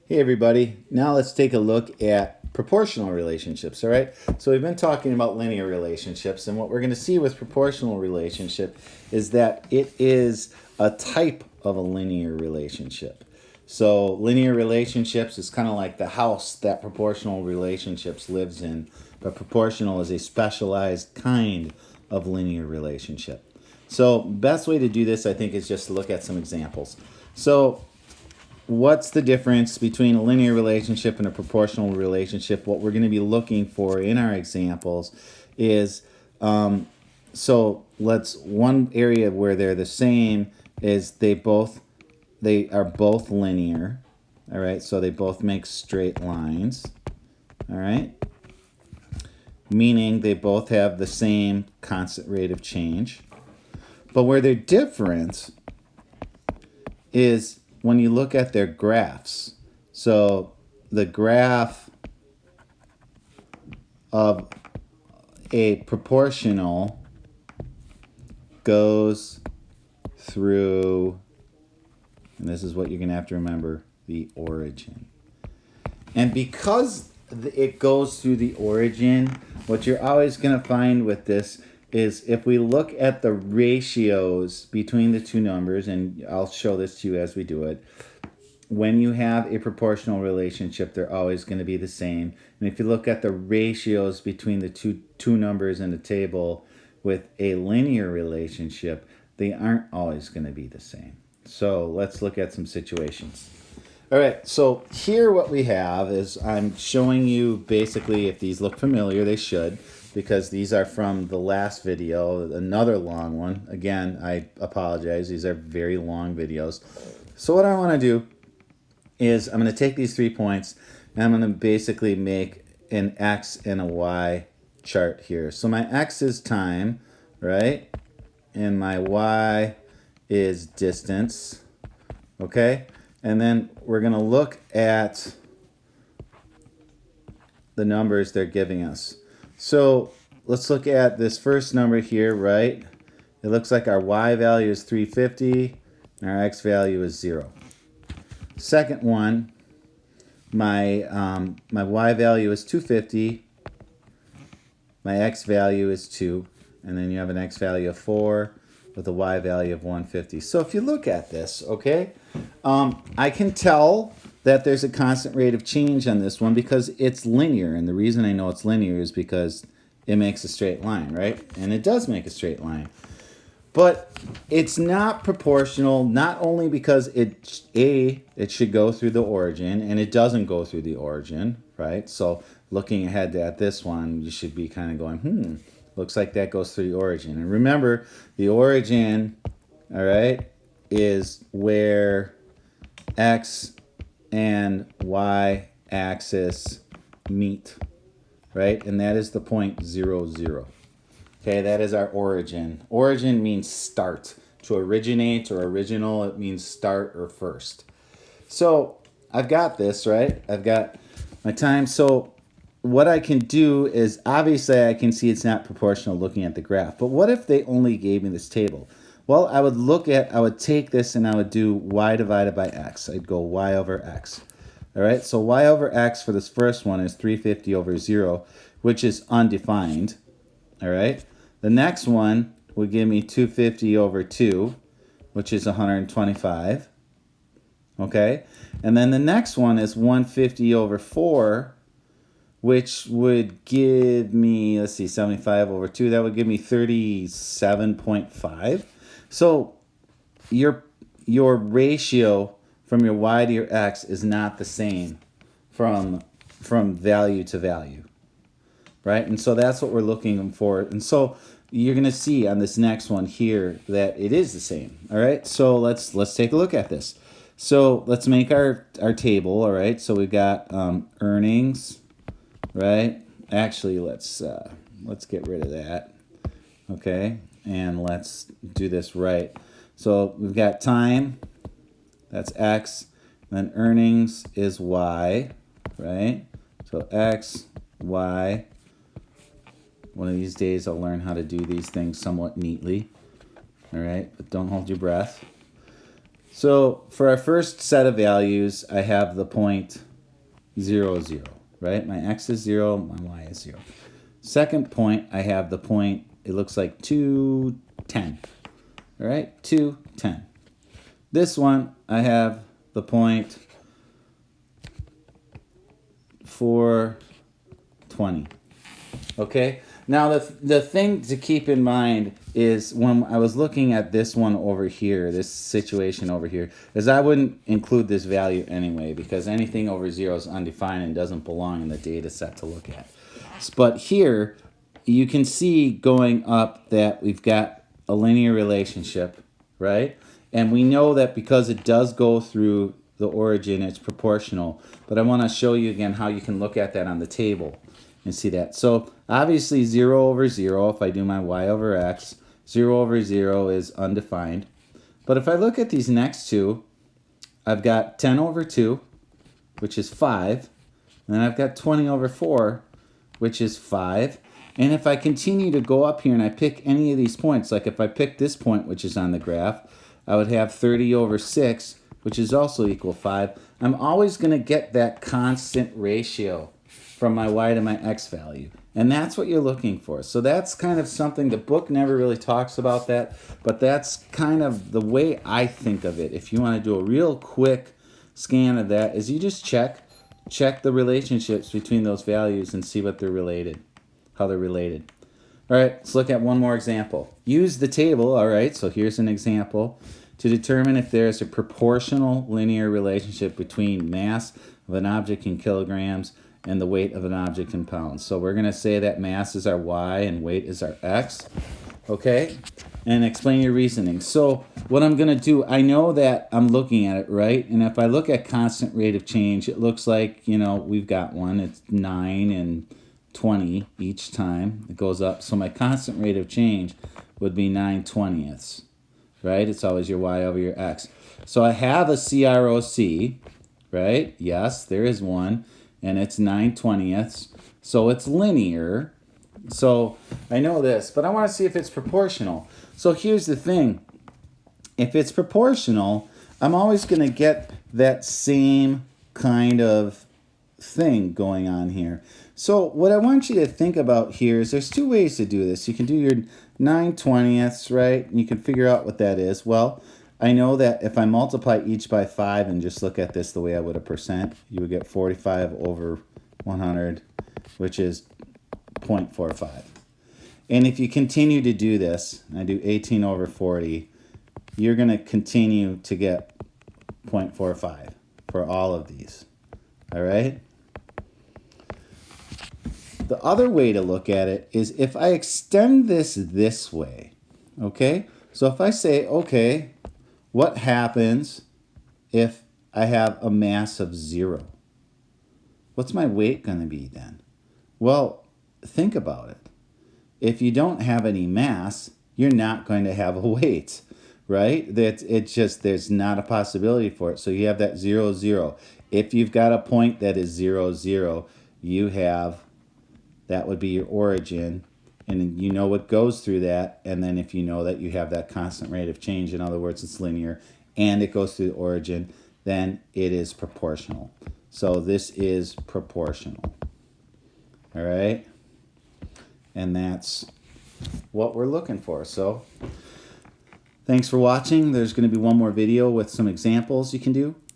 Hey everybody, now let's take a look at proportional relationships, all right? So we've been talking about linear relationships, and what we're going to see with proportional relationship is that it is a type of a linear relationship. So linear relationships is kind of like the house that proportional relationships lives in, but proportional is a specialized kind of linear relationship. So best way to do this, I think, is just to look at some examples. So what's the difference between a linear relationship and a proportional relationship? What we're going to be looking for in our examples is so let's one area where they're the same is they are both linear. All right, so they both make straight lines. All right, meaning they both have the same constant rate of change. But where they're different is when you look at their graphs. So the graph of a proportional goes through, and this is what you're going to have to remember, the origin. And because it goes through the origin, what you're always going to find with this is if we look at the ratios between the two numbers, and I'll show this to you as we do it, when you have a proportional relationship, they're always going to be the same. And if you look at the ratios between the two numbers in the table with a linear relationship, they aren't always going to be the same. So let's look at some situations. All right, so here what we have is I'm showing you basically, if these look familiar, they should, because these are from the last video, another long one. Again, I apologize. These are very long videos. So what I want to do is I'm going to take these 3 points and I'm going to basically make an X and a Y chart here. So my X is time, right? And my Y is distance, okay? And then we're going to look at the numbers they're giving us. So let's look at this first number here, right? It looks like our Y value is 350 and our X value is 0. Second one, my Y value is 250, my X value is 2, and then you have an X value of 4 with a Y value of 150. So if you look at this, okay, I can tell that there's a constant rate of change on this one because it's linear, and the reason I know it's linear is because it makes a straight line, right? And it does make a straight line. But it's not proportional, not only because it should go through the origin, and it doesn't go through the origin, right? So looking ahead at this one, you should be kind of going, looks like that goes through the origin. And remember, the origin, all right, is where X and Y axis meet, right? And that is the point 0, 0. Okay, that is our origin. Origin means start. To originate or original, it means start or first. So I've got this, right? I've got my time. So what I can do is, obviously I can see it's not proportional looking at the graph. But what if they only gave me this table? Well, I would take this and I would do Y divided by X. I'd go Y over X. All right, so Y over X for this first one is 350 over 0, which is undefined. All right. The next one would give me 250 over 2, which is 125. Okay. And then the next one is 150 over 4, which would give me, let's see, 75 over 2. That would give me 37.5. So your ratio from your Y to your X is not the same from value to value. Right? And so that's what we're looking for. And so you're going to see on this next one here that it is the same. All right? So let's take a look at this. So let's make our table, all right? So we've got earnings, right? Actually, let's get rid of that. Okay? And let's do this right. So we've got time, that's X, and then earnings is Y, right? So X, Y. One of these days I'll learn how to do these things somewhat neatly. All right, but don't hold your breath. So for our first set of values, I have the point 0, 0, right? My x is 0, my y is 0. Second point, I have the point, it looks like 2, 10. All right, 2, 10. This one, I have the point 4, 20. Okay, now the thing to keep in mind is when I was looking at this one over here, this situation over here, is I wouldn't include this value anyway because anything over 0 is undefined and doesn't belong in the data set to look at. But here, you can see going up that we've got a linear relationship, right? And we know that because it does go through the origin, it's proportional. But I want to show you again how you can look at that on the table and see that. So obviously 0 over 0, if I do my y over x, 0 over 0 is undefined. But if I look at these next two, I've got 10 over 2, which is 5. And then I've got 20 over 4, which is 5. And if I continue to go up here and I pick any of these points, like if I pick this point, which is on the graph, I would have 30 over 6, which is also equal 5. I'm always going to get that constant ratio from my y to my x value. And that's what you're looking for. So that's kind of something, the book never really talks about that, but that's kind of the way I think of it. If you want to do a real quick scan of that, is you just check the relationships between those values and see what they're related, how they're related. All right, let's look at one more example. Use the table, all right, so here's an example, to determine if there's a proportional linear relationship between mass of an object in kilograms and the weight of an object in pounds. So we're going to say that mass is our y and weight is our x, okay? And explain your reasoning. So what I'm going to do, I know that I'm looking at it, right? And if I look at constant rate of change, it looks like, you know, we've got one. It's 9 and 20 each time it goes up. So my constant rate of change would be 9/20ths, right? It's always your y over your x. So I have a CROC, right? Yes, there is one, and it's 9/20ths. So it's linear. So I know this, but I want to see if it's proportional. So here's the thing. If it's proportional, I'm always going to get that same kind of thing going on here. So what I want you to think about here is there's two ways to do this. You can do your 9/20ths, right? And you can figure out what that is. Well, I know that if I multiply each by 5 and just look at this the way I would a percent, you would get 45 over 100, which is 0.45. And if you continue to do this, I do 18 over 40, you're going to continue to get 0.45 for all of these. All right? The other way to look at it is if I extend this way, okay? So if I say, okay, what happens if I have a mass of 0? What's my weight going to be then? Well, think about it. If you don't have any mass, you're not going to have a weight, right? There's not a possibility for it. So you have that 0, 0. If you've got a point that is 0, 0, you have, that would be your origin, and you know what goes through that. And then if you know that you have that constant rate of change, in other words, it's linear, and it goes through the origin, then it is proportional. So this is proportional. All right? And that's what we're looking for. So thanks for watching. There's going to be one more video with some examples you can do.